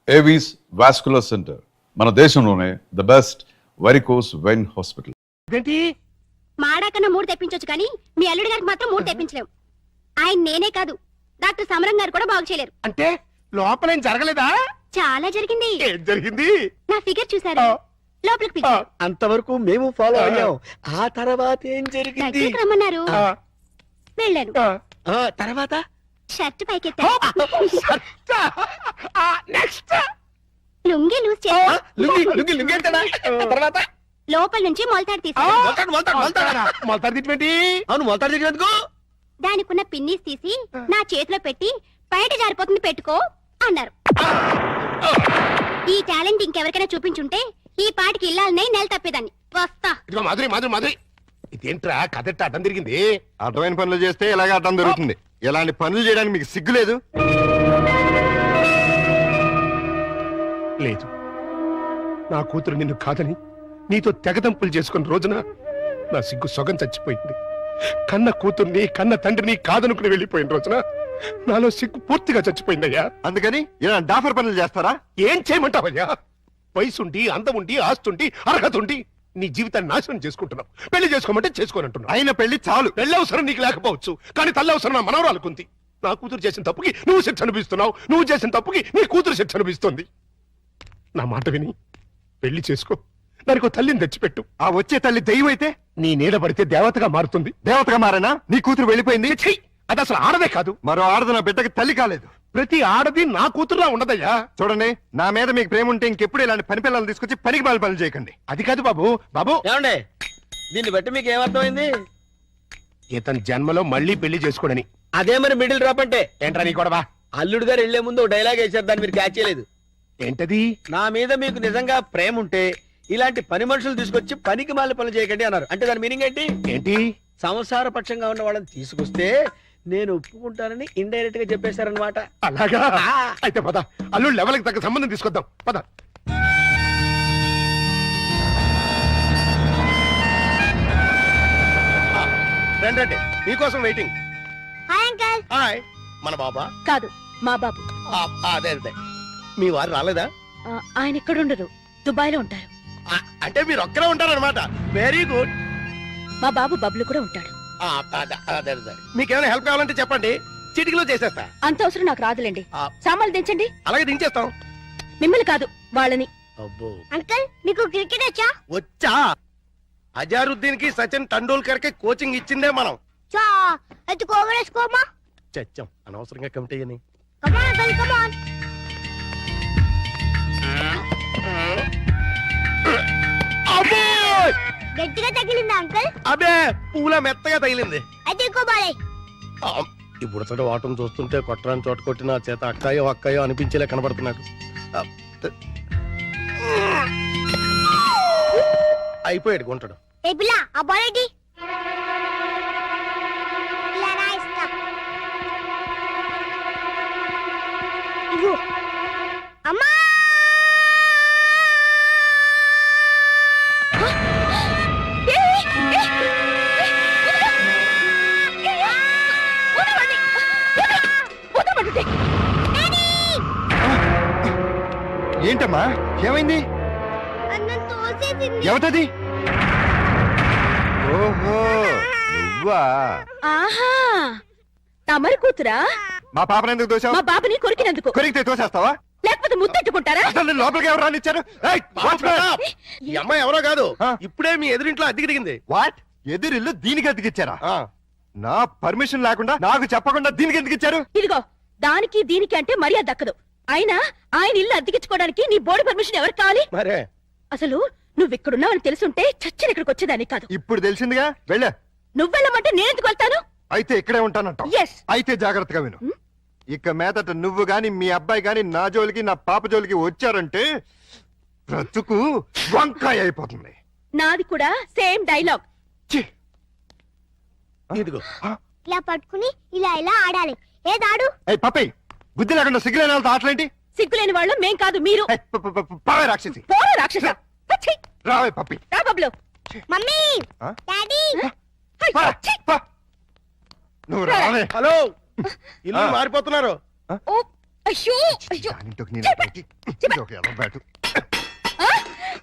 Avis vascular centre మన దేశంలోనే the best varicose vein hospital. ఏంటి మాడాకన్నా 3 తెప్పించొచ్చు కానీ మీ అల్లుడి గారికి మాత్రం 3 తెప్పించలేం. ఆయన నేనే కాదు డాక్టర్ సమరం గారు కూడా బాగు చేయలేరు. అంటే లోపల ఏం జరగలేదా? చాలా జరిగింది. ఏం జరిగింది? నా ఫిగర్ చూసారా? లోపలికి పిలిచారు. అంతవరకు మేము ఫాలో అయ్యాం. ఆ తర్వాత ఏం జరిగింది? దగ్గరికి రమ్మన్నారు. వెళ్ళాను. తర్వాత షర్ట్ పైకెత్తాను. నెక్స్ట్ లుంగి లూజ్ చేశాను. తర్వాత లోపల నుంచి మొలతాడు తీసాను. మొలతాడు తిట్టి అవును మొలతాడు దగ్గర దానికున్న పిన్నీస్ తీసి నా చేతిలో పెట్టి బయట జారిపోతుంది పెట్టుకో అన్నారు. ఈ టాలెంట్ ఇంకెవరికైనా చూపించుంటే ఈ పాటికి ఇల్లాలనే నెల తప్పేదాన్ని. వస్తా. ఇదిగో మాధురి మాధురి మాధురి, ఇదేంట్రా కదెట్ట అడ్డం తిరిగింది? అడ్డమైన పనులు చేస్తే ఇలాగే అడ్డం దొరుకుతుంది. ఇలాంటి పనులు చేయడానికి మీకు సిగ్గులేదు? లేదు, నా కూతురు నిన్ను కాదని నీతో తెగదంపులు చేసుకున్న రోజున నా సిగ్గు సొగం చచ్చిపోయింది. కన్న కూతుర్ని కన్న తండ్రిని కాదనుకుని వెళ్ళిపోయిన రోజున నాలో సిగ్గు పూర్తిగా చచ్చిపోయిందయ్యా. అందుకని ఇలా డాఫర్ పనులు చేస్తారా? ఏం చేయమంటావయ్యా? వయసుండి అందముండి ఆస్తుండి అర్హత ఉండి నీ జీవితాన్ని నాశనం చేసుకుంటున్నావు. పెళ్లి చేసుకోమంటే చేసుకోనంటున్నావు. అయిన పెళ్లి చాలు. పెళ్లి అవసరం నీకు లేకపోవచ్చు, కానీ తల్లి అవసరం నా మనవరాలుకుంది. నా కూతురు చేసిన తప్పుకి నువ్వు శిక్ష అనిపిస్తున్నావు, నువ్వు చేసిన తప్పుకి నీ కూతురు శిక్ష అనిపిస్తుంది. నా మాట విని పెళ్లి చేసుకో, దానికి తల్లిని తెచ్చిపెట్టు. ఆ వచ్చే తల్లి దెయ్యం అయితే నీ నీడ పడితే దేవతగా మారుతుంది. దేవతగా మారేనా? నీ కూతురు వెళ్ళిపోయింది. ఛీ! అది అసలు ఆడదే కాదు. మరో ఆడది నా బిడ్డకి తల్లి కాలేదు. ప్రతి ఆడది నా కూతురులా ఉండదయ్యా. చూడండి, నా మీద మీకు ప్రేమ ఉంటే ఇంకెప్పుడు ఇలాంటి పని పిల్లలు తీసుకొచ్చి పనికి బాలు పనులు చేయకండి. అది కాదు బాబు. బాబు ఏమండే, దీన్ని బట్టి మీకు ఏమర్థమైంది? ఇతని జన్మలో మళ్ళీ పెళ్లి చేసుకోడని. అదే మరి మిడిల్ డ్రాప్ అంటే. ఏంట్రా నీ గొడవ? అల్లుడు గారు వెళ్లే ముందు డైలాగ్ వేసారు, దాన్ని మీరు క్యాచ్ చేయలేదు. ఏంటది? నా మీద మీకు నిజంగా ప్రేమ ఉంటే ఇలాంటి పని మనుషులు తీసుకొచ్చి పనికి మాలి పనులు చేయకండి అన్నారు. అంటే దాని మీనింగ్ ఏంటి? ఏంటి? సంసార పక్షంగా ఉన్న వాళ్ళని తీసుకొస్తే నేను ఒప్పుకుంటానని ఇండైరెక్ట్ గా చెప్పేశారనమాట. అలాగా? అయితే పద, అల్లుడు లెవెల్కి తగ్గ సంబంధం తీసుకొద్దాం. పద. రండి, మీకోసం వెయిటింగ్. Hi uncle. హాయ్. మన బాబా? కాదు, మా బాబు. అదే అదే. మీ వారు రాలేదా? ఆయన ఇక్కడ ఉండరు, దుబాయ్ లో ఉంటారు. అంటే మీరు ఒక్కరే ఉంటారనమాట. Very good. మా బాబు బబ్లు కూడా ఉంటాడు. మీకేమైనా హెల్ప్ కావాలంటే చెప్పండి, చిటికలో చేసేస్తా. అంత అవసరం నాకు రాదులేండి. సామాన్లు దించండి. అలాగే దించేస్తాం. మిమ్మల్ని కాదు, వాళ్ళని. అబ్బో, అంకల్ మీకు క్రికెట్ వచ్చా? వచ్చా. అజారుద్దీన్ కి సచిన్ టెండూల్కర్ కి కోచింగ్ ఇచ్చిందే మనం. చచ్చాం అనవసరంగా కమిటీ అని. గట్టిగా తగిలిందా అంకల్? అబే, పూల మెత్తగా తగిలింది. అయితే ఇప్పుడు వాటం చూస్తుంటే కొట్టరాని చోట కొట్టిన చేత అక్కాయో అక్కాయో అనిపించేలా కనబడుతున్నాడు. అయిపోయాడు కొంటాడు. అమ్మా ఏంటమ్మా, ఏమైంది? ఎవతది? ఓహో, నువ్వా? ఆహా, తమరి కూతురా? మా పాపను ఎందుకు తోసావు? మా బాబుని కొరికినందుకు. కొరికితే తోసేస్తావా? లేకపోతే ముద్దెట్టుకుంటారా? అసలు లోపలికి ఎవరు రానిచ్చారు? ఈ అమ్మాయి ఎవరో కాదు, ఇప్పుడే మీ ఎదురింట్లో అద్దెకి దిగింది. వాట్? ఎదురిల్లు దీనికి అద్దెకిచ్చారా? నా పర్మిషన్ లేకుండా నాకు చెప్పకుండా దీనికి ఎందుకు ఇచ్చారు? ఇదిగో, దానికి దీనికి అంటే మర్యాద దక్కదు. అయినా ఆయన ఇల్లు అద్దెకించుకోవడానికి నీ బోర్డు పర్మిషన్ ఎవరికి కావాలి? మరే అసలు నువ్వు ఇక్కడున్నావని తెలుసుంటే చచ్చిన ఇక్కడికి వచ్చేదాన్ని కాదు. ఇప్పుడు తెలిసిందిగా, వెళ్ళా. నువ్వెళ్ళమంటే నేనెందుకు వెళ్తాను? అయితే ఇక్కడే ఉంటానంట. అయితే జాగ్రత్తగా విను. ఇక మీదట నువ్వు గాని మీ అబ్బాయి గాని నా జోలికి నా పాప జోలికి వచ్చారంటే బ్రతుకు వంకాయ అయిపోతుంది. నాది కూడా సేమ్ డైలాగ్. ఇదిగో, ఇలా పట్టుకుని ఇలా ఇలా ఆడాలి. ఏదాడు? పప్పై, బుద్ధి లేకుండా సిగ్గులేని వాళ్ళతో ఆటలేంటి? సిగ్గులేని వాళ్ళు మేం కాదు, మీరు. పావే రాక్షసి. పోరా రాక్షస. రావే పప్పి. రా బబ్లు. Mummy, daddy. నువ్వు రావే. హలో, ఇల్లు మారిపోతున్నారు. అయ్యో అయ్యో దానింటోకి నేను పెట్టి, ఇదొక ఎర్ర బ్యాటు. ఆ!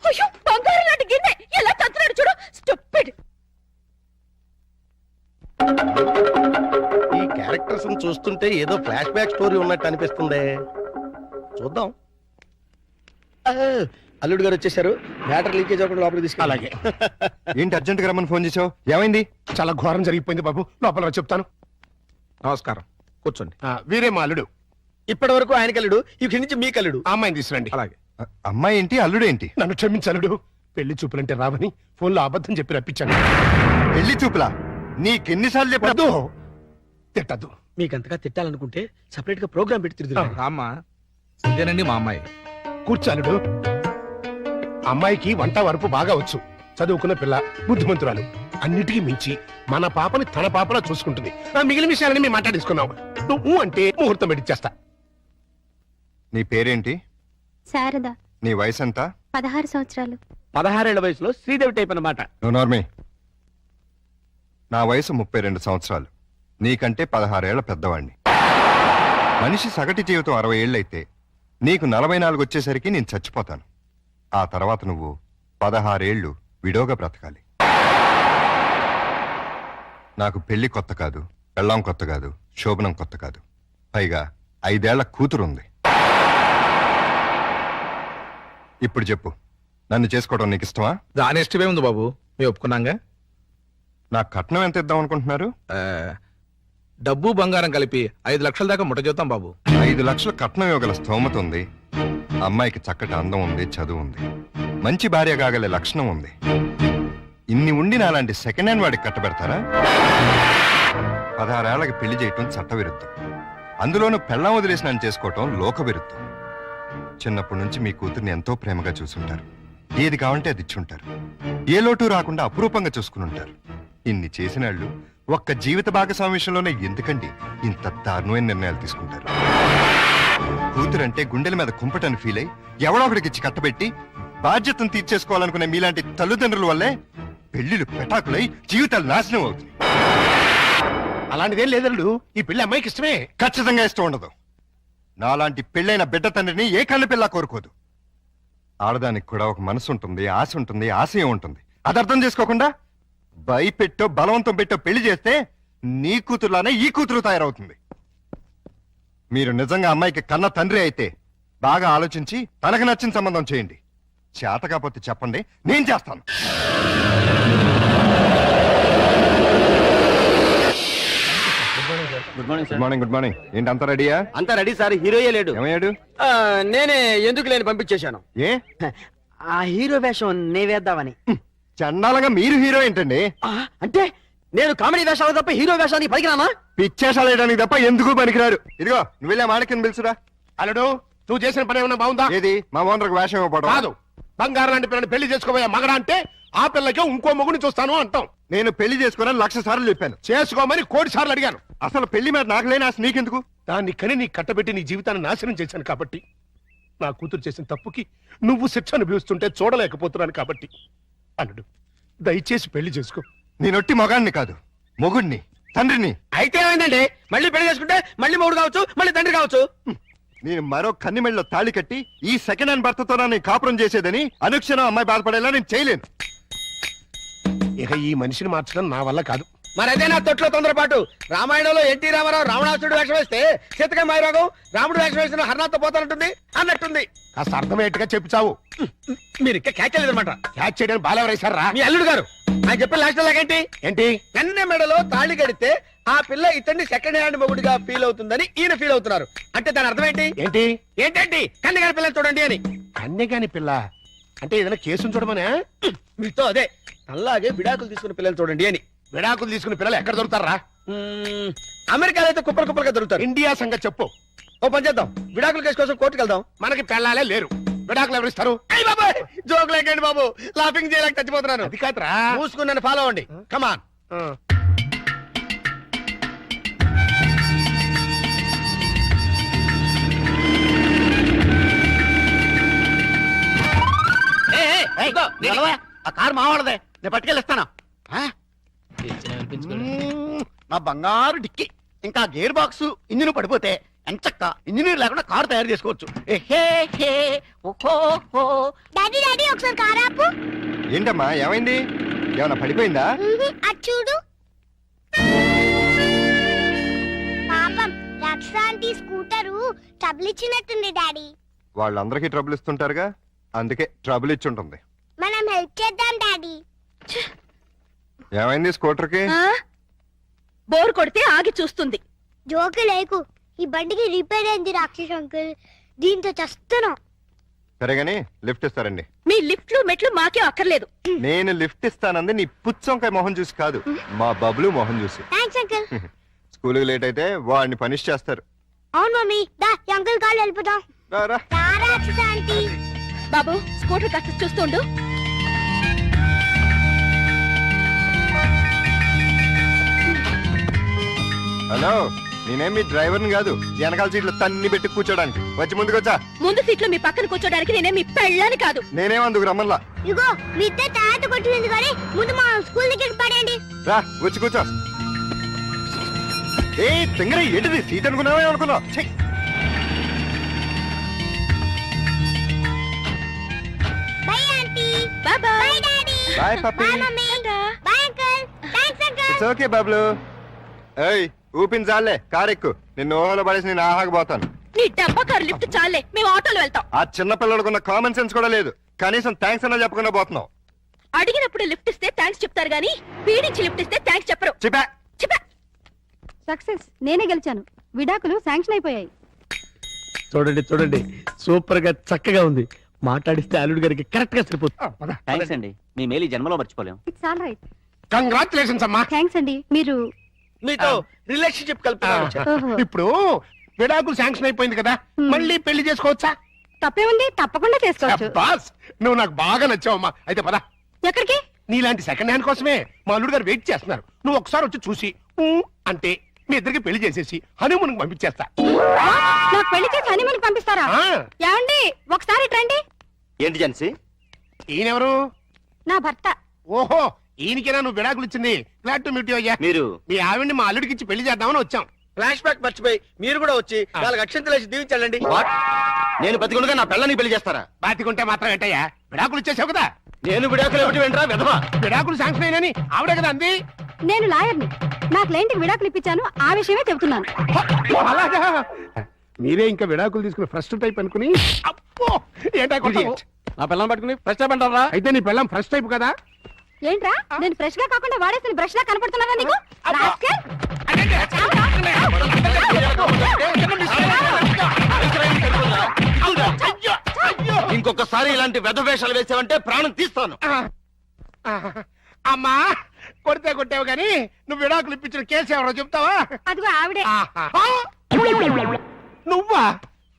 అయ్యో బంగారం లాంటి గిన్నె ఎలా తంతున్నాడు చూడు స్టూపిడ్. ఈ క్యారెక్టర్స్ చూస్తుంటే ఏదో ఫ్లాష్ బ్యాక్ స్టోరీ ఉన్నట్టు అనిపిస్తుంది. చూద్దాం. ఆ, అల్లుడు గారు వచ్చేసారు. మ్యాటర్ లీకేజ్ అవ్వకుండా లోపలికి తీసుకు. అలాగే. ఏంటి అర్జెంట్ గా రమ్మని ఫోన్ చేసావు? ఏమైంది? చాలా ఘోరం జరిగిపోయింది బాబు, లోపల రా చెప్తాను. నమస్కారం, కూర్చోండి. వీరే మా అల్లుడు. ఇప్పటి వరకు ఆయన కల్లుడు, ఇక్కడి నుంచి మీ కల్లుడు. ఆ అమ్మాయిని తీసురండి. అలాగే. అమ్మాయి ఏంటి, అల్లుడేంటి? నన్ను క్షమించలుడు, పెళ్లి చూపులంటే రావని ఫోన్లో అబద్ధం చెప్పి రప్పించాను. పెళ్లి చూపులా? నీకెన్నిసార్లు చెప్పదు? వద్దు, తిట్టద్దు. మీకంతగా తిట్టాలనుకుంటే సెపరేట్ గా ప్రోగ్రామ్ పెట్టి తిరుగుతాం. రామ్మా, ఇదేనండి మా అమ్మాయి. కూర్చాలుడు. అమ్మాయికి వంట వరపు బాగా వచ్చు, చదువుకున్న పిల్ల, బుద్ధిమంతురాలు. అన్నిటికీ మించి మన పాపని తన పాపలా చూసుకుంటుంది. మిగిలిన విషయాలని మేము మాట్లాడేసుకున్నాం. నువ్వు అంటే ముహూర్తం పెట్టిచ్చేస్తా. నీ పేరేంటి? శారద, నీ వయసు ఎంత? 16 సంవత్సరాలు. 16 ఏళ్ల వయసులో శ్రీదేవి టైప్ అన్నమాట. నువ్వు నార్మే. నా వయసు 32 సంవత్సరాలు. నీకంటే 16 ఏళ్ల పెద్దవాణ్ణి. మనిషి సగటు జీవితం 60 ఏళ్ళైతే నీకు 44 వచ్చేసరికి నేను చచ్చిపోతాను. ఆ తర్వాత నువ్వు 16 ఏళ్ళు విడోగా బ్రతకాలి. నాకు పెళ్లి కొత్త కాదు, పెళ్ళాం కొత్త కాదు, శోభనం కొత్త కాదు. పైగా 5 ఏళ్ల కూతురుంది. ఇప్పుడు చెప్పు, నన్ను చేసుకోవడం నీకు ఇష్టమా? దాని ఇష్టమే ఉంది బాబు, మేము ఒప్పుకున్నాగా. నాకు కట్నం ఎంత ఇద్దాం అనుకుంటున్నారు? డబ్బు బంగారం కలిపి 5 లక్షల దాకా ముట్ట చూద్దాం బాబు. 5 లక్షలు కట్నం ఇవ్వగల స్తోమత ఉంది. అమ్మాయికి చక్కటి అందం ఉంది, చదువు ఉంది, మంచి భార్య కాగలే లక్షణం ఉంది. ఇన్ని ఉండి నాలాంటి సెకండ్ హ్యాండ్ వాడికి కట్టబెడతారా? 16 ఏళ్లకి పెళ్లి చేయటం చట్టవిరుద్ధం. అందులోనూ పెళ్ళాం వదిలేసి నన్ను చేసుకోవటం లోక విరుద్ధం. చిన్నప్పటి నుంచి మీ కూతుర్ని ఎంతో ప్రేమగా చూసుంటారు. ఏది కావంటే అది ఇచ్చుంటారు. ఏ లోటు రాకుండా అపురూపంగా చూసుకుని ఉంటారు. ఇన్ని చేసినాళ్ళు ఒక్క జీవిత భాగస్వామి విషయంలోనే ఎందుకండి ఇంత దారుణమైన నిర్ణయాలు తీసుకుంటారు? కూతురంటే గుండెల మీద కుంపటని ఫీల్ అయి ఎవడో ఒకడికిచ్చి కట్టబెట్టి బాధ్యతను తీర్చేసుకోవాలనుకునే మీలాంటి తల్లిదండ్రుల వల్లే పెళ్లిళ్ళు పెటాకులై జీవితాలు నాశనం అవుతుంది. అలాంటిదేం లేదల్లుడు, ఈ పెళ్లి అమ్మాయికి ఇష్టమే. ఖచ్చితంగా ఇష్టం ఉండదు. నాలాంటి పెళ్ళైన బిడ్డ తండ్రిని ఏ కన్ను పిల్ల కోరుకోదు. ఆడదానికి కూడా ఒక మనసు ఉంటుంది, ఆశ ఉంటుంది, ఆశయం ఉంటుంది. అది అర్థం చేసుకోకుండా భయపెట్టో బలవంతం పెట్టో పెళ్లి చేస్తే నీ కూతురులానే ఈ కూతురు తయారవుతుంది. మీరు నిజంగా అమ్మాయికి కన్న తండ్రి అయితే బాగా ఆలోచించి తనకు నచ్చిన సంబంధం చేయండి. చేత కాకపోతే చెప్పండి, నేను చేస్తాను. Good morning. Good morning. ఏంటి అంతా రెడీయా? అంతా రెడీ సార్, హీరోయే లేడు. ఏమయ్యాడు? నేనే ఎందుకు లేని పంపించేశాను. ఏ ఆ హీరో వేషం నే వేద్దామని. చండాలంగా మీరు హీరో ఏంటండి? అంటే నేను కామెడీ వేషాలు తప్ప హీరో వేషానికి పనికిరానా? పిచ్చేషాలు వేయడానికి తప్ప ఎందుకు పనికిరాడు. ఇదిగో నువ్వు వెళ్ళే మాడకిని పిలుచురా. అల్లుడు, నువ్వు చేసిన పని ఏమన్నా బాగుందా? ఏది మా ఓనర్కి వేషం ఇవ్వబడదు. కాదు, బంగారం లాంటి పిల్లని పెళ్లి చేసుకోబోయే మగడా అంటే ఆ పిల్లకి ఇంకో మొగుని చూస్తాను అంటాం. నేను పెళ్లి చేసుకోనని 1,00,000 సార్లు చెప్పాను. చేసుకోమని 1,00,00,000 సార్లు అడిగాను. అసలు పెళ్లి మీద నాకు లేని ఆశ నీకెందుకు? దాన్ని కని నీ కట్టబెట్టి నీ జీవితాన్ని నాశనం చేశాను కాబట్టి, నా కూతురు చేసిన తప్పుకి నువ్వు శిక్ష అనుభవిస్తుంటే చూడలేకపోతున్నాను కాబట్టి. అల్లుడు, దయచేసి పెళ్లి చేసుకో. నేనొట్టి మగాడిని కాదు, మొగుడిని, తండ్రిని. అయితే ఏమైందండి, మళ్ళీ పెళ్లి చేసుకుంటే మళ్ళీ మూడు కావచ్చు, మళ్ళీ తండ్రి కావచ్చు. నేను మరో కన్నిమెళ్ళలో తాళి కట్టి ఈ సెకండ్ హ్యాండ్ భర్తతో నేను కాపురం చేసేదని అనుక్షణం అమ్మాయి బాధపడేలా నేను చేయలేను. ఇక ఈ మనిషిని మార్చడం నా వల్ల కాదు. మరి అదే నా తొట్లో తొందరపాటు. రామాయణంలో ఎన్టీ రామారావు రావణాసురుడు వేషం వేస్తే సీతక మాయరాగం రాముడు వేషం వేసిన హర్నాథ్తో పోతానంటుంది అన్నట్టుంది. కాస్త అర్థమయ్యేట్టుగా చెప్పు చావు. మీరు ఇంకా క్యాచ్ అనమాట. క్యాచ్ చేయడానికి బాలెవరేశారా? మీ అల్లుడు గారు. ఆయన చెప్పిన లాస్ట్ లాగేంటి ఏంటి? కన్నె మెడలో తాళి కడితే ఆ పిల్ల ఇతన్ని సెకండ్ హ్యాండ్ మొగుడిగా ఫీల్ అవుతుందని ఈయన ఫీల్ అవుతున్నారు. అంటే దాని అర్థం ఏంటి? ఏంటి ఏంటండి కన్నె గారి పిల్లని చూడండి అని. కన్యగాని పిల్ల అంటే ఏదైనా కేసును చూడమనే? మీతో అదే అలాగే విడాకులు తీసుకున్న పిల్లలు చూడండి అని. విడాకులు తీసుకున్న పిల్లలు ఎక్కడ దొరుకుతారా? అమెరికాలో అయితే కుప్పలు కుప్పలుగా దొరుకుతారు. ఇండియా సంగతి చెప్పు. ఓ పని చేద్దాం, విడాకుల కేసు కోసం కోర్టుకు వెళ్దాం. మనకి పెళ్ళాలే లేరు, విడాకులు ఎవరిస్తారు? అయ్య బాబాయ్, జోక్ లేకండి బాబు, లాఫింగ్ చేయలేక చచ్చిపోతున్నాను. అది కాదురా. మూసుకుని నన్ను ఫాలో అవ్వండి. కమాన్. ఆ కారు మావాడదే, నేను పట్టుకెళ్ళిస్తాను. నా బంగారు డిక్కి ఇంకా గేర్ బాక్స్ ఇంజిన్ పడిపోతే ఎంచక్క ఇంజనీర్ లేకుండా కారు తయారు చేసుకోవచ్చు ఏ హే హే ఓహో హో. డాడీ డాడీ ఒకసారి కారాపు ఏంటమ్మా ఏమైంది? ఏమైనా పడిపోయిందా? అది చూడు. పాపం రక్షాంటి స్కూటరు ట్రబుల్ ఇచ్చినట్టుంది డాడీ. వాళ్ళందరికీ ట్రబుల్ ఇస్తుంటారుగా, అందుకే ట్రబుల్ ఇచ్చి ఉంటుంది. మనం హెల్ప్ చేద్దాం డాడీ. ఏమైంది స్కూటర్కి? బోర్ కొడితే ఆగి చూస్తుంది. జోకు లేకు, ఈ బండికి రిపేర్ అయింది రాక్షస్ అంకుల్, దీంతో చస్తున్నాం. సరే గాని లిఫ్ట్ ఇస్తారండి. మీ లిఫ్ట్లు మెట్లు మాకే అక్కర్లేదు. నేను లిఫ్ట్ ఇస్తానంది నీ పుచ్చంకాయ మొహం చూసి కాదు, మా బబ్లు మొహం చూసి. Thanks uncle. స్కూల్కి లేట్ అయితే వాడిని పనిష్ చేస్తారు. అవును మమ్మీ, దా ఈ అంకుల్ కాళ్ళు వెళ్ళిపోతాం. రారా. రా రాక్షస్ ఆంటీ. బాబు స్కూటర్ కాస్త చూస్తుండు. హలో, నేనేం మీ డ్రైవర్ని కాదు, వెనకాల సీట్లు తన్ని పెట్టి కూర్చోడానికి. వచ్చి ముందుకొచ్చా. ముందు సీట్లో మీ పక్కన కూర్చోడానికి నేనే మీ పెళ్ళాని కాదు. నేనేం అందుకు రమ్మల్లా. ఇగో మీ ఇద్దరు తర్వాత కొట్టింది కానీ ముందు మా స్కూల్ దగ్గర పడండి. రా వచ్చి కూర్చో. ఏ తింగర ఏంటిది, సీట్ అనుకున్నావే అనుకున్నావు. Bye aunty. Bye bye. Bye daddy. Bye puppy. Bye mummy. Bye uncle. Thanks uncle. It's okay Bablu. ఏయ్ ఊపిన చాలే, కారు ఎక్కు. నిన్ను ఓహోలో పడేసి నేను ఆహాకపోతాను. నీ డబ్బా కారు లిఫ్ట్ చాలే, మేము ఆటోలో వెళ్తాం. ఆ చిన్న పిల్లలకున్న కామన్ సెన్స్ కూడా లేదు, కనీసం థ్యాంక్స్ అన్నా చెప్పకుండా పోతున్నావు. అడిగినప్పుడు లిఫ్ట్ ఇస్తే థ్యాంక్స్ చెప్తారు గానీ పీడించి లిఫ్ట్ ఇస్తే థ్యాంక్స్ చెప్పరు. చెప్పా. చెప్పా. సక్సెస్, నేనే గెలిచాను. విడాకులు శాంక్షన్ అయిపోయాయి. చూడండి చూడండి, సూపర్ గా చక్కగా ఉంది. మాట్లాడిస్తే అల్లుడు గారికి కరెక్ట్ గా సరిపోతుంది. థ్యాంక్స్ అండి, మీ మేలు ఈ జన్మలో మర్చిపోలేం. It's all right. కంగ్రాచులేషన్స్ అమ్మా. థ్యాంక్స్ అండి. మీరు మీతో రిలేషన్షిప్ కలుపుతున్నాను. ఓహో, ఇప్పుడు విడాకులు శాంక్షన్ అయిపోయింది కదా, మళ్ళీ పెళ్లి చేసుకోవచ్చా? తప్పేముంది, తప్పకుండా చేసుకోవచ్చు. బాస్, నువ్వు నాకు బాగా నచ్చావమ్మా. అయితే పద. ఎక్కడికి? నీలాంటి సెకండ్ హ్యాండ్ కోసమే మా అల్లుడు గారు వెయిట్ చేస్తున్నారు. నువ్వు ఒకసారి వచ్చి చూసి ఊ అంటే మీ ఇద్దరికి పెళ్లి చేసేసి హనీమూన్ పంపించేస్తా. నాకు పెళ్లి చేసి హనీమూన్ పంపిస్తారా? ఆ, ఏమండి ఒకసారి రండి. ఏంటి జెన్సీ? ఈయనెవరు? నా భర్త. ఓహో, ఈయనకేనా నువ్వు విడాకులు ఇచ్చింది? గ్లాడ్ టు మీట్ యు అయ్యా. మీరు మీ ఆవిడ్ని మా అల్లుడికి ఇచ్చి పెళ్లి చేద్దామని వచ్చాం. ఫ్లాష్ బ్యాక్ మర్చిపోయి మీరు కూడా వచ్చి 4 అక్షంతలు వేసి దీవించండి. నేను బతికుండగా నా పిల్లని పెళ్లి చేస్తారా? బాతికుంటే మాత్రం ఏంటయ్యా, విడాకులు ఇచ్చేసావు కదా. నేను విడాకులు ఏమిటి వెంట్రా విధవా? విడాకులు శాంక్షన్ అయినని ఆవిడే కదా అంది. నేను లాయర్ని. నా క్లయింట్కి విడాకులు ఇప్పించాను, ఆ విషయమే చెబుతున్నాను. అలాగా, మీరే ఇంకా విడాకులు తీసుకుని ఫస్ట్ టైప్ అనుకుని. అప్పో ఏంటా కొట్టావు? నా పిల్లలు పట్టుకుని ఫస్ట్ టైం అంటారా? అయితే నీ పిల్లం ఫస్ట్ టైప్ కదా. ఏంట్రా, నేను ఫ్రెష్ గా కాకుండా వాడేసిన బ్రష్ లా కనపడుతున్నానా నీకు? రాస్కెల్. ఇంకొకసారి ఇలాంటి వెధ వేషాలు వేసావంటే ప్రాణం తీస్తాను. అమ్మా, కొడితే కొట్టావు గాని నువ్వు విడాకులు ఇప్పించిన కేసు ఎవరో చెప్తావా? అదిగో ఆవిడే. ఆహా. నువ్వా?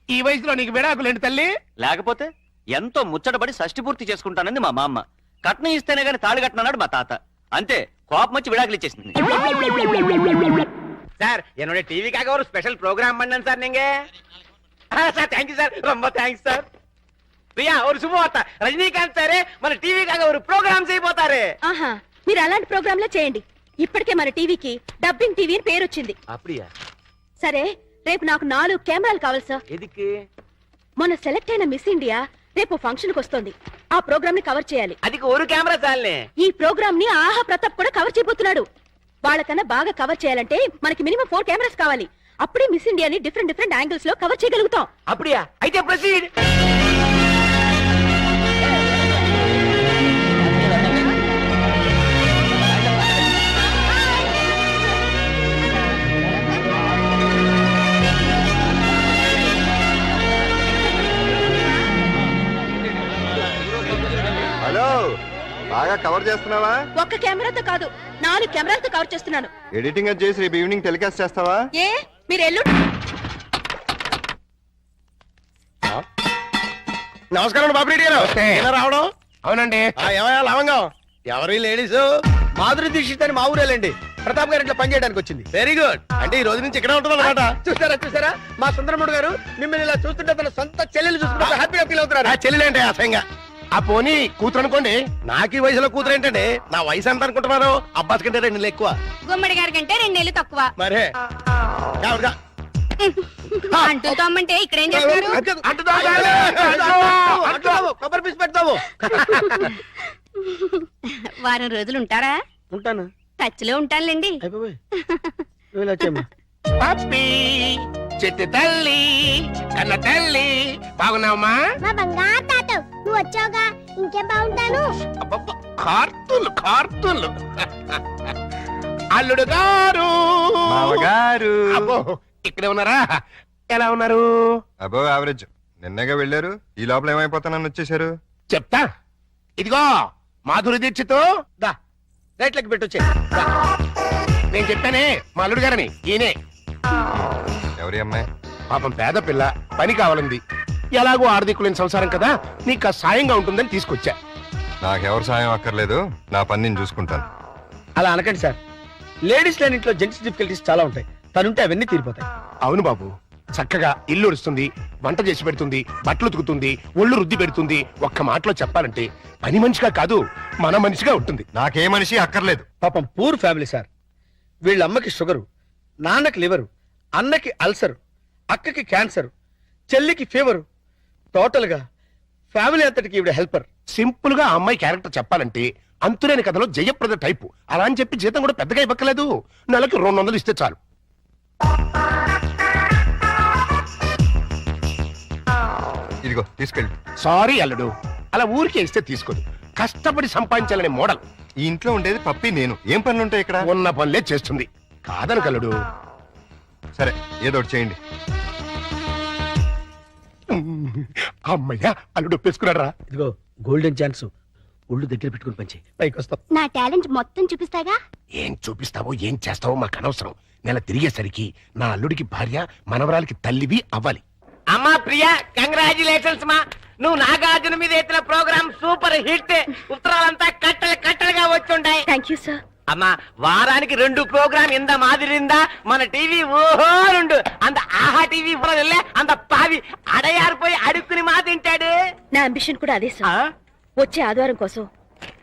ఈ వయసులో నీకు విడాకులు ఏంటి తల్లి? లేకపోతే ఎంతో ముచ్చటపడి షష్టి పూర్తి చేసుకుంటానంది మా మామ. కట్నం ఇస్తేనే గాని తాళి కట్టినాడు మా తాత. అంతే, కోపం వచ్చి విడాకులు ఇచ్చేసింది. சார் என்னோட டிவிக்காக ஒரு ஸ்பெஷல் ப்ரோக்ராம் பண்ணேன் சார் நீங்க. சார் தேங்க்யூ சார், ரொம்ப தேங்க்ஸ் சார். பிரியா ஒரு சுபவார்త, రజనీకాంత్ సారే మన టీవీకాக ஒரு ప్రోగ్రామ్ చేయబోతారు. ఆహా, మీరు అలాంటి ప్రోగ్రాంలే చేయండి. ఇప్పటికే మన టీవీకి డబ్బింగ్ టీవీ అని పేరు వచ్చింది. அப்படியா? సరే, రేపు నాకు 4 కెమెరాలు కావాలి సార్. ఎదికి? మొన్న సెలెక్ట్ అయిన మిస్ ఇండియా రేపు ఫంక్షన్ కి వస్తుంది. ఆ ప్రోగ్రామ్ ని కవర్ చేయాలి. అదికి ఒక కెమెరా చాలే. ఈ ప్రోగ్రామ్ ని ఆహా ప్రతాప్ కూడా కవర్ చేయబోతున్నాడు. వాళ్ళకన్నా బాగా కవర్ చేయాలంటే మనకి మినిమం 4 కెమెరాస్ కావాలి. అప్పుడే మిస్ ఇండియాని డిఫరెంట్ యాంగిల్స్ లో కవర్ చేయగలుగుతాం. அப்படியா? అయితే ప్రొసీడ్. హలో, బాగా కవర్ చేస్తున్నావా? ఒక్క కెమెరాతో కాదు, 4 కెమెరాలతో కవర్ చేస్తున్నాను. ఎడిటింగ్ అది చేసి రేపు ఈవినింగ్ టెలికాస్ట్ చేస్తావా? ఏ మీరు ఎల్లు. నమస్కారం బాబు రెడ్డి గారు. నమస్తే. ఎలా రావడం? అవునండి. ఏమయ్యా లవంగం? ఎవరి లేడీస్? మాధురి దీక్షిత్ అని మా ఊరేలండి. ప్రతాప్ గారి ఇంట్లో పనిచేయడానికి వచ్చింది. Very good. అంటే ఈ రోజు నుంచి ఇక్కడే ఉంటుంది అనమాట. చూసారా మా సుందరముడు గారు మిమ్మల్ని ఇలా చూస్తుంటే తన సొంత చెల్లెలు చూస్తుంటే హ్యాపీగా ఫీల్ అవుతున్నారు. ఆ చెల్లెలేంటే అసహ్యంగా. ఆ పోనీ కూతురు అనుకోండి. నాకు ఈ వయసులో కూతురు ఏంటండి? నా వయసు ఎంత అనుకుంటున్నారు? అబ్బాస్ కంటే 2 నెలలు ఎక్కువ. గుమ్మడి గారి కంటే 2 నెలలు తక్కువ. మరే అంటూ తమ్మంటే ఇక్కడ ఏం చేస్తున్నారు? కొబ్బరి పీసు పెడతావు. వారం రోజులు ఉంటారా? ఉంటాను. టచ్ లో ఉంటానులేండి. అయిపోయి నువ్వు ఇలా వచ్చేయమ్మా. పప్పి చెట్టు తల్లి కన్న తల్లి బాగున్నావమ్మా? మా బంగారు తాత నువ్వు వచ్చావుగా ఇంకేం బాగుంటాను. అబ్బబ్బ, కార్తూలు అల్లుడు గారు మామగారు అబ్బో ఇక్కడే ఉన్నారా? ఎలా ఉన్నారు? అబో యావరేజ్. నిన్నగా వెళ్ళారు, ఈ లోపల ఏమైపోతానని వచ్చేసారు. చెప్తా. ఇదిగో మాధురి దీక్షితో దా రైట్లకి పెట్టొచ్చే. నేను చెప్పానే మా అల్లుడు గారని. ఈయనే. ఎవరి అమ్మాయి? పాపం పేద పిల్ల, పని కావాలంది. ఎలాగో ఆర్థికులేని సంసారం కదా, నీకు సాయంగా ఉంటుందని తీసుకొచ్చా. నాకెవరు సాయం అక్కర్లేదు, నా పని నేను చూసుకుంటాను. అలా అనకండి సార్. లేడీస్ లేని ఇంట్లో జెంట్స్ డిఫికల్టీస్ చాలా ఉంటాయి. తనుంటే అవన్నీ తీరిపోతాయి. అవును బాబు, చక్కగా ఇల్లు ఉడుస్తుంది, వంట చేసి పెడుతుంది, బట్టలు ఉతుకుతుంది, ఒళ్ళు రుద్ది పెడుతుంది. ఒక్క మాటలో చెప్పాలంటే పని మనిషిగా కాదు, మన మనిషిగా ఉంటుంది. నాకే మనిషి అక్కర్లేదు. పాపం పూర్ ఫ్యామిలీ సార్. వీళ్ళ అమ్మకి షుగరు, నాన్నకి లివరు, అన్నకి అల్సర్, అక్కకి క్యాన్సర్, చెల్లికి ఫీవరు. టోటల్ గా ఫ్యామిలీ అంతటికి ఈవిడ హెల్పర్. సింపుల్ గా ఆ అమ్మాయి క్యారెక్టర్ చెప్పాలంటే అంతులేని కథలో జయప్రద టైపు. అలా అని చెప్పి జీతం కూడా పెద్దగా ఇవ్వక్కలేదు. నెలకి 200 ఇస్తే చాలు. ఇదిగో తీసుకెళ్ళి. సారీ అల్లుడు, అలా ఊరికే ఇస్తే తీసుకోదు. కష్టపడి సంపాదించాలనే మోడల్. ఈ ఇంట్లో ఉండేది పప్పి నేను. ఏం పనులు ఉంటాయి ఇక్కడ? ఉన్న పనులే చేస్తుంది. కాదను కల్లుడు. సరే ఏదో ఒకటి చేయండి. అమ్మయ్యా, అల్లుడు ఒప్పేసుకున్నాడు రా. ఇదిగో గోల్డెన్ ఛాన్స్. ఒళ్ళు దగ్గర పెట్టుకుని పంచి పైకి వస్తాం. నా టాలెంట్ మొత్తం చూపిస్తాగా. ఏం చూపిస్తావో ఏం చేస్తావో మాకు అనవసరం. నెల తిరిగేసరికి నా అల్లుడికి భార్య, మనవరాలకి తల్లివి అవ్వాలి. అమ్మా ప్రియా, కంగ్రాచులేషన్స్ మా. నువ్వు నాగార్జున మీద ఎత్తిన ప్రోగ్రామ్ సూపర్ హిట్. ఉత్తరాలంతా కట్టలుగా వచ్చుంటాయి. Thank you sir. అమ్మా వారానికి 2 ప్రోగ్రామ్ ఇంద మాదిరిందా మన టీవీ ఓహోరుండు. అంత ఆహా టీవీ వెళ్ళే అంత పావి అడయారిపోయి అడుక్కుని మా తింటాడు. నా అంబిషన్ కూడా అదే సార్. వచ్చే ఆదివారం కోసం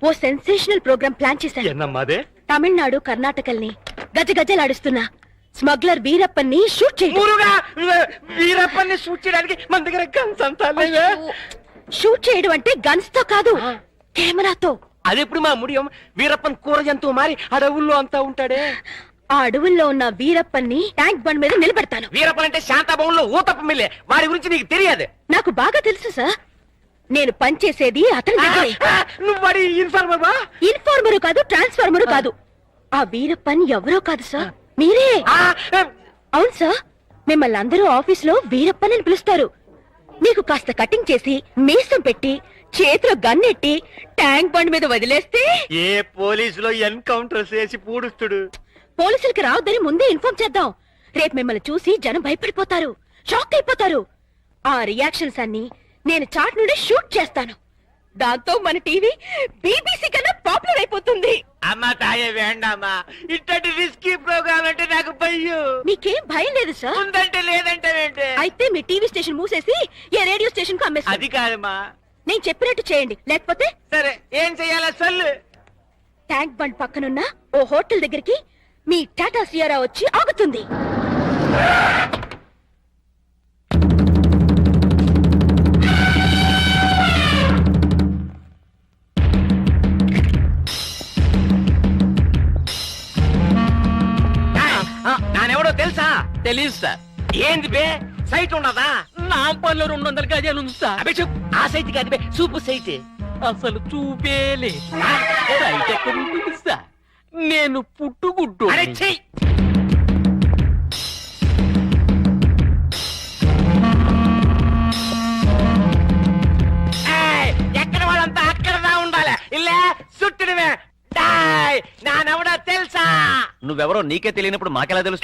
ఓ సెన్సేషనల్ ప్రోగ్రామ్ ప్లాన్ చేశాను. ఎన్నమ్మాదే? తమిళనాడు, కర్ణాటకల్ని గజగజలాడిస్తున్న స్మగ్లర్ వీరప్పన్ని షూట్ చేయండి. ఊరుగా వీరప్పని షూట్ చేయడానికి మన దగ్గర గన్స్ అంతా లేవే. షూట్ చేయడం అంటే గన్స్ తో కాదు, కెమెరాతో. అదెప్పుడు మా ముడియం వీరప్పన్ కూర జంతువు మారి అడవుల్లో అంతా ఉంటాడే. ఆ అడవుల్లో ఉన్న వీరప్పన్ని ట్యాంక్ బండ్ మీద నిలబెడతాను. వీరప్పన్ అంటే శాంతాభవన్లో ఊతప్ప మిల్లే. వాడి గురించి నీకు తెలియదు. నాకు బాగా తెలుసు సార్. నేను పనిచేసేది అతని దగ్గరే. నువ్వు వాడి ఇన్ఫార్మర్? ఇన్ఫార్మరు కాదు, ట్రాన్స్ఫార్మరు కాదు. ఆ వీరప్పన్ ఎవరో కాదు సార్, మీరే. అవును సార్, మిమ్మల్ని అందరూ ఆఫీస్ లో వీరప్పన్ అని పిలుస్తారు. మీకు కాస్త కటింగ్ చేసి మీసం పెట్టి చేతిలో గన్నెట్టి ట్యాంక్ బండ్ మీద వదిలేస్తే ఏ పోలీసులో ఎన్కౌంటర్ చేసి పూడుస్తుడు. పోలీసులకి రావద్దని ముందే ఇన్ఫార్మ్ చేద్దాం. రేపు మిమ్మల్ని చూసి జనం భయపడిపోతారు, షాక్ అయిపోతారు. ఆ రియాక్షన్స్ అన్ని నేను చాట్ నుండి షూట్ చేస్తాను. దాంతో మన టీవీ బీబీసీ కన్నా పాపులర్ అయిపోతుంది. అమ్మా తాయే వేండమ్మా, ఇట్టటి రిస్కీ ప్రోగ్రామ్ అంటే నాకు భయం. మీకేం భయం లేదు సార్? ఉందంటే లేదంటే అయితే మీ టీవీ స్టేషన్ మూసేసి ఏ రేడియో స్టేషన్ కు అమ్మేస్తారు. అది కాదమ్మా. నేను చెప్పినట్టు చేయండి, లేకపోతే సరే ఏం చెయ్యాలా సొల్లు. ట్యాంక్ బండ్ పక్కనున్న ఓ హోటల్ దగ్గరికి మీ టాటా సియారా వచ్చి ఆగుతుంది. నానెవడో తెలుసా? తెలీదు సార్. ఏంది బే, సైట్ ఉండదా? నా పనులు 200 గజాలు ఉంది సార్. అబే చూపు, ఆ సైట్ కాదు బే, చూపు సైట్. అసలు చూపేలే. సైట్ ఎక్కడ ఉంటుంది సార్? నేను పుట్టుగుడ్డు. అరే చెయ్యి. ఎక్కడ వాళ్ళంతా అక్కడదా ఉండాలి. ఇల్లే చుట్టడమే. నానెవడో తెలుసా? నువ్వెవరో నీకే తెలియనప్పుడు మాకెలా తెలుసు?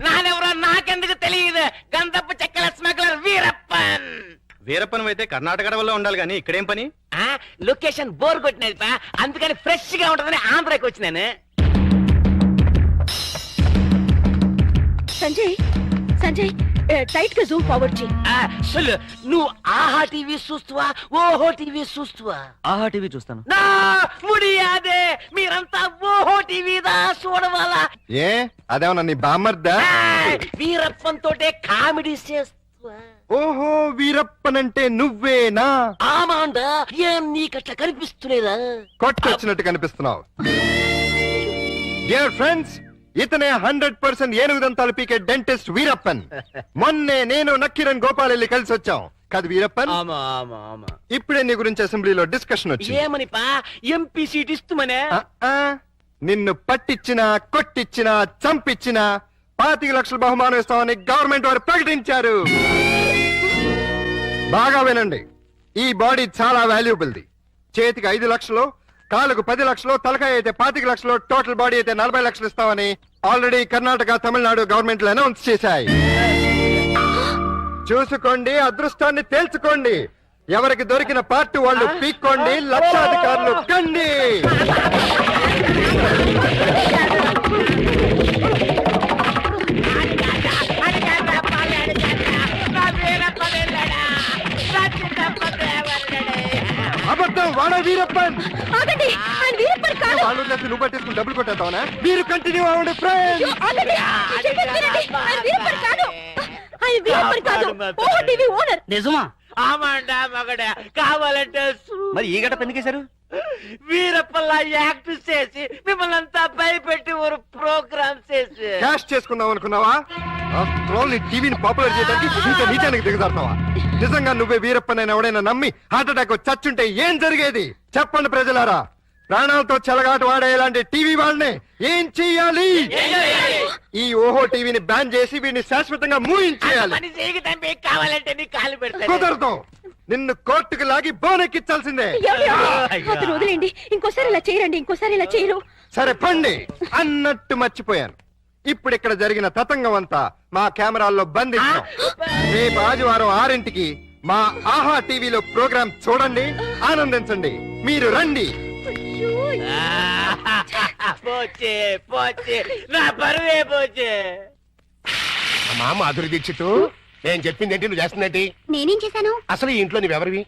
నానెవరో నాకెందుకు తెలియదు. గంధపు చెక్కల స్మగ్లర్ వీరప్పన్. వీరప్పన్ అయితే కర్ణాటక అడవుల్లో ఉండాలి కానీ ఇక్కడేం పని? లొకేషన్ బోర్ కొట్టినది పా, అందుకని ఫ్రెష్ గా ఉంటుందని ఆంధ్రాకి వచ్చినాను. సంజయ్, సంజయ్ టైట్ గా జూమ్ ఫార్వర్డ్ చేయి. సొల్లు, నువ్వు ఆహా టీవీ చూస్తువా, ఓహో టీవీ చూస్తువా? ఆహా టీవీ చూస్తాను. నా ముడియాదే, మీరంతా ఓహో టీవీ దా చూడవాలా? ఏ అదేమన్నా నీ బామ్మర్దా? వీరప్పన్ తోటే కామెడీ చేస్తా. ఓహో, వీరప్పనంటే నువ్వేనా? ఆమాండా, ఏం నీకట్లా కనిపిస్తులేదా? కొట్టొచ్చినట్టు కనిపిస్తున్నావు. డియర్ ఫ్రెండ్స్, ఇతనే 100% ఏనుగు దంతాలు పీకే డెంటిస్ట్ వీరప్పన్. మొన్నే నేను నక్కిరణ్ గోపాల్ వెళ్ళి కలిసి వచ్చాం కాదు వీరప్పన్? ఇప్పుడే నీ గురించి అసెంబ్లీలో డిస్కషన్ వచ్చింది. ఏమనిపా ఎంపీ సీట్ ఇస్తుమనే? నిన్ను పట్టించినా కొట్టించినా చంపిచ్చినా 25 లక్షల బహుమానం ఇస్తామని గవర్నమెంట్ వారు ప్రకటించారు. బాగా వినండి, ఈ బాడీ చాలా వాల్యుబుల్ది. చేతికి 5 లక్షలు, కాలుకు 10 లక్షలు, తలకాయ అయితే 25 లక్షలు, టోటల్ బాడీ అయితే 40 లక్షలు ఇస్తామని ఆల్రెడీ కర్ణాటక, తమిళనాడు గవర్నమెంట్లు అనౌన్స్ చేశాయి. చూసుకోండి, అదృష్టాన్ని తేల్చుకోండి. ఎవరికి దొరికిన పార్ట్ వాళ్ళు పీక్కోండి, లక్షాధికారులు కండి. అబద్ధం, వాడ వీరప్పన్. ఆగండి, ఆయన వీరప్పన్ కాదు. వాళ్ళు నువ్వు పట్టేసుకుని డబ్బులు కొట్టేస్తావనా? మీరు కంటిన్యూ అవ్వండి ఫ్రెండ్స్. ఆగండి, చెప్పేది వినండి. ఆయన వీరప్పన్ కాదు. ఆయన వీరప్పన్ కాదు, ఓహో టీవీ ఓనర్. నిజమా? ఆమాండా మగడా, కావాలంటే మరి ఈ గడప ఎందుకేశారు? వీరప్పల్లా యాక్ట్ చేసి మిమ్మల్ని అంతా భయపెట్టి ఒక ప్రోగ్రామ్ చేసి క్యాష్ చేసుకుందాం అనుకున్నావా? టీవీని పాపులర్ చేయడానికి ఇంత నీచానికి దిగజారుతావా? నిజంగా నువ్వే వీరప్పనైనా ఎవడైనా నమ్మి హార్ట్ అటాక్ చచ్చుంటే ఏం జరిగేది చెప్పండి ప్రజలారా. ప్రాణాలతో చెలగాటు వాడే ఇలాంటి టీవీ వాళ్ళని ఏం చెయ్యాలి? ఈ ఓహో టీవీని బ్యాన్ చేసి వీడిని శాశ్వతంగా మూయించేయాలి. కావాలంటే నీ కాలు పెడతా. కుదరదు, నిన్ను కోర్టుకు లాగి బోనెక్కించాల్సిందే. అతను వదిలేండి, ఇంకోసారి ఇలా చేయరండి, ఇంకోసారి ఇలా చేయరు. సరే పండి, అన్నట్టు మర్చిపోయాను. ఇప్పుడు ఇక్కడ జరిగిన తతంగం అంతా మా కెమెరాల్లో బంధించాం. రేపు ఆదివారం 6ంటికి మా ఆహా టీవీలో ప్రోగ్రాం చూడండి, ఆనందించండి. మీరు రండి. పోచే పోచే, నా పరువే పోచే. అమ్మా మాధురి దీక్షిత్, నేను చెప్పింది ఏంటి, నువ్వు చేస్తుందేంటి? నేనేం చేశాను? అసలు ఈ ఇంట్లో నువ్వెవరివి?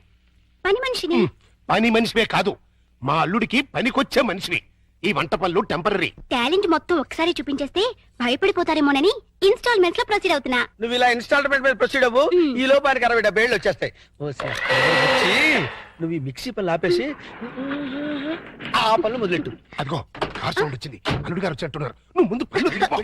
పని మనిషిని. పని మనిషివే కాదు, మా అల్లుడికి పనికొచ్చే మనిషివి. ఈ వంట పనులు టెంపరీ. టాలెంట్ మొత్తం ఒకసారి చూపించేస్తే భయపడిపోతారేమోనని ఇన్స్టాల్మెంట్స్ లో ప్రొసీడ్ అవుతున్నా. నువ్వు ఇలా ఇన్స్టాల్మెంట్ మీద ప్రొసీడ్ అవ్వు, ఈ లోపానికి 60-70 ఏళ్ళు వచ్చేస్తాయి. నువ్వు ఈ మిక్సీ పనులు ఆపేసి ఆ పనులు మొదలెట్టు. అదిగో కార్ సౌండ్ వచ్చింది, అల్లుడు గారు వచ్చేట్టున్నారు. నువ్వు ముందు పనులు తీసుకో.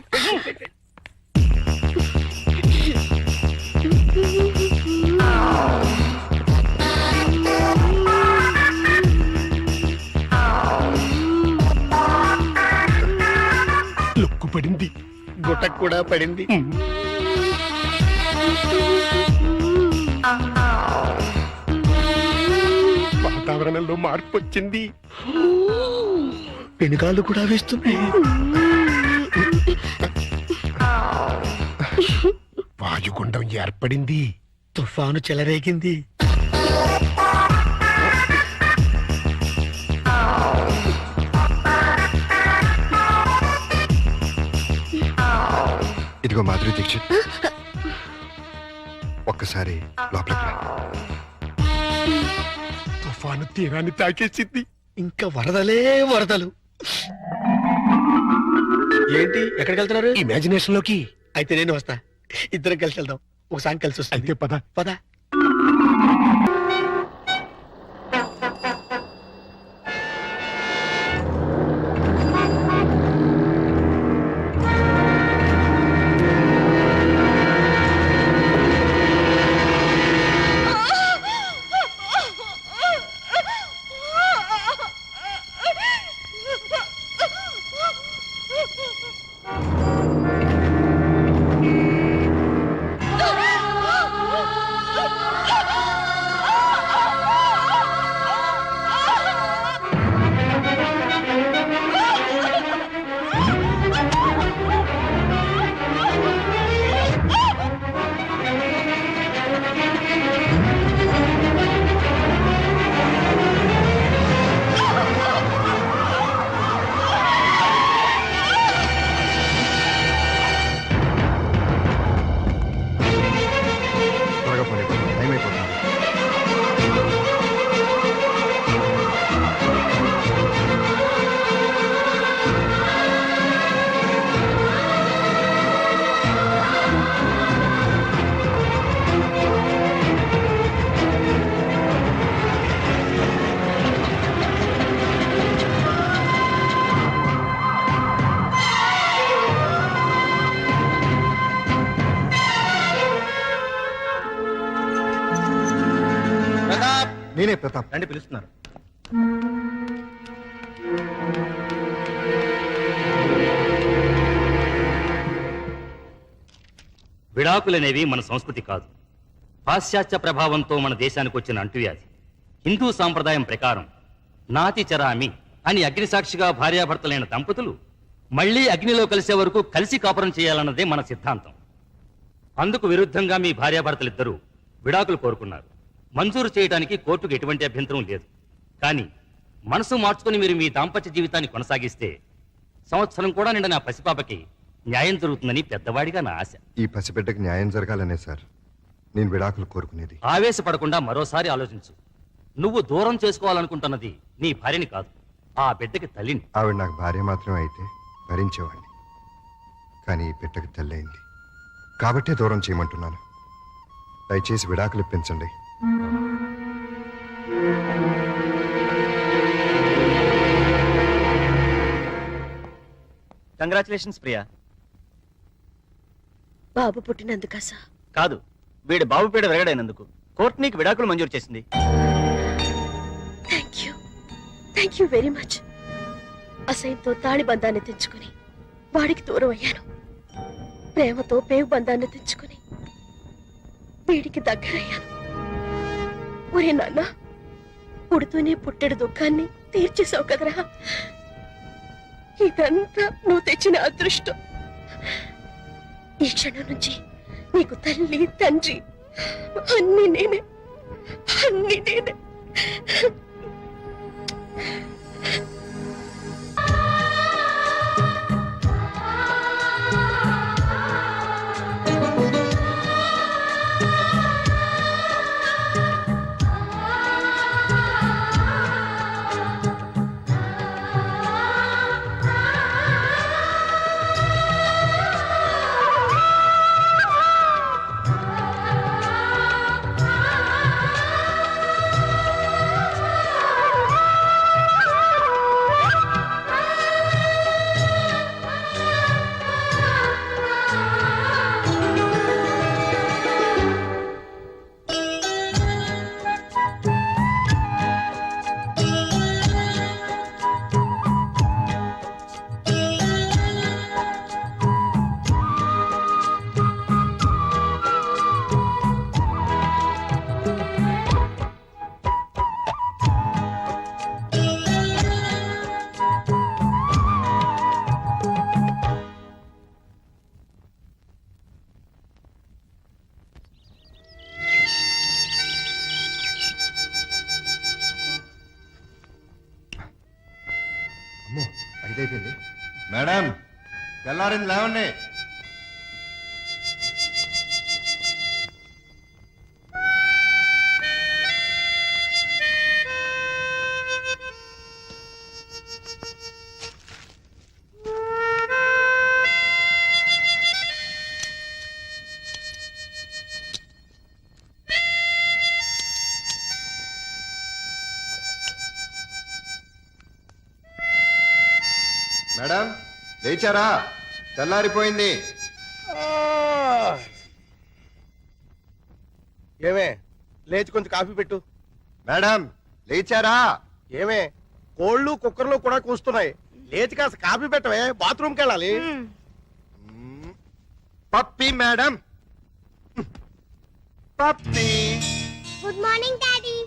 లుక్కు పడింది, గుట్టకు కూడా పడింది. వాతావరణంలో మార్పు వచ్చింది, పెనుగాళ్ళు కూడా వేస్తున్నాయి. వాయుగుండం ఏర్పడింది, తుఫాను చెలరేగింది. ఇదిగో మాధురి దీక్షిత్, ఒక్కసారి లోపలికి రా. తుఫాను తీరాన్ని తాకేసింది. ఇంకా వరదలే వరదలు. ఏంటి, ఎక్కడికి వెళ్తున్నారు? ఇమాజినేషన్ లోకి. అయితే నేను వస్తా, ఇద్దరం కలిసి వెళ్దాం. ఒక సాంగ్ కలిసి వస్తుంది. అయితే పద పద. ప్రతాప్ నేనే ప్రతాప్. రండి పిలుస్తున్నారు. విడాకులనేవి మన సంస్కృతి కాదు, పాశ్చాత్య ప్రభావంతో మన దేశానికి వచ్చిన అంటువ్యాధి. హిందూ సాంప్రదాయం ప్రకారం నాతి చరామి అని అగ్నిసాక్షిగా భార్యాభర్తలైన దంపతులు మళ్లీ అగ్నిలో కలిసే వరకు కలిసి కాపురం చేయాలన్నదే మన సిద్ధాంతం. అందుకు విరుద్ధంగా మీ భార్యాభర్తలిద్దరూ విడాకులు కోరుకున్నారు. మంజూరు చేయడానికి కోర్టుకు ఎటువంటి అభ్యంతరం లేదు. కానీ మనసు మార్చుకుని మీరు మీ దాంపత్య జీవితాన్ని కొనసాగిస్తే సంవత్సరం కూడా నిండా నా పసిపాపకి న్యాయం జరుగుతుందని పెద్దవాడిగా నా ఆశ. ఈ పసిబిడ్డకి న్యాయం జరగాలనే సార్ నేను విడాకులు కోరుకునేది. ఆవేశపడకుండా మరోసారి ఆలోచించు. నువ్వు దూరం చేసుకోవాలనుకుంటున్నది నీ భార్యని కాదు, ఆ బిడ్డకి తల్లిని. ఆవిడ నాకు భార్య మాత్రమే అయితే భరించేవాడిని. కానీ ఈ బిడ్డకి తల్లి అయింది కాబట్టే దూరం చేయమంటున్నాను. దయచేసి విడాకులు ఇప్పించండి. కంగ్రాచులేషన్స్ ప్రియా. బాబు పుట్టినందుకా సార్? కాదు, వీడి బాబు పీడ విరగడైనందుకు కోర్టు నీకు విడాకులు మంజూరు చేసింది. Thank you very much. అసహ్యంతో తాళి బంధాన్ని తెచ్చుకుని వాడికి దూరం అయ్యాను. ప్రేమతో పేగు బంధాన్ని తెచ్చుకుని వీడికి దగ్గరయ్యాను. ఒరే నాన్న, పుడుతూనే పుట్టెడు దుఃఖాన్ని తీర్చేసావు కదరా. ఇదంతా నువ్వు తెచ్చిన అదృష్టం. ఈ క్షణం నుంచి నీకు తల్లి తండ్రి అన్ని నేనే. అమ్మో, అయిపోయింది. మేడం, తెల్లారింది, లేవండి. మేడం, లేచారా? తెల్లారిపోయింది. ఏమే, లేచి కొంచెం కాఫీ పెట్టు. మేడం, లేచారా? ఏమే, కోళ్ళు కుక్కర్లు కూడా కూస్తున్నాయి. లేచి కాస్త కాఫీ పెట్టవే, బాత్రూమ్కి వెళ్ళాలి. Pappi madam, Pappi. Good morning daddy.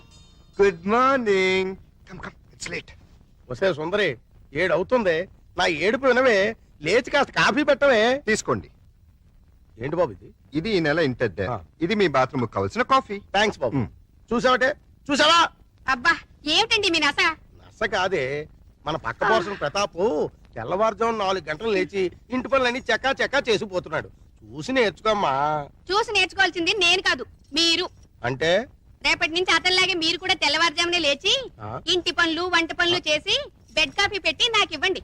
Good morning. Come come, it's late. వస్తే సుందరి, 7 అవుతుంది. నా ఏడుపు వినవే, లేచి కాస్త కాఫీ పెట్టవే. తీసుకోండి. ఏంటి బాబు ఇది? ఇది ఈ నెల ఇంటద్దే. ఇది మీ బాత్రూమ్ కావాల్సిన కాఫీ. థ్యాంక్స్ బాబు. చూసావటే, చూసావా? అబ్బా ఏమిటండి మీ నస? నస కాదే, మన పక్క పోర్షన్ ప్రతాప్ తెల్లవారుజాము 4 గంటలు లేచి ఇంటి పనులన్నీ చక్కా చక్కా చేసిపోతున్నాడు. చూసి నేర్చుకోమ్మా. చూసి నేర్చుకోవాల్సింది నేను కాదు, మీరు. అంటే రేపటి నుంచి అతనిలాగే మీరు కూడా తెల్లవారుజామునే లేచి ఇంటి పనులు వంట పనులు చేసి బెడ్ కాఫీ పెట్టి నాకు ఇవ్వండి.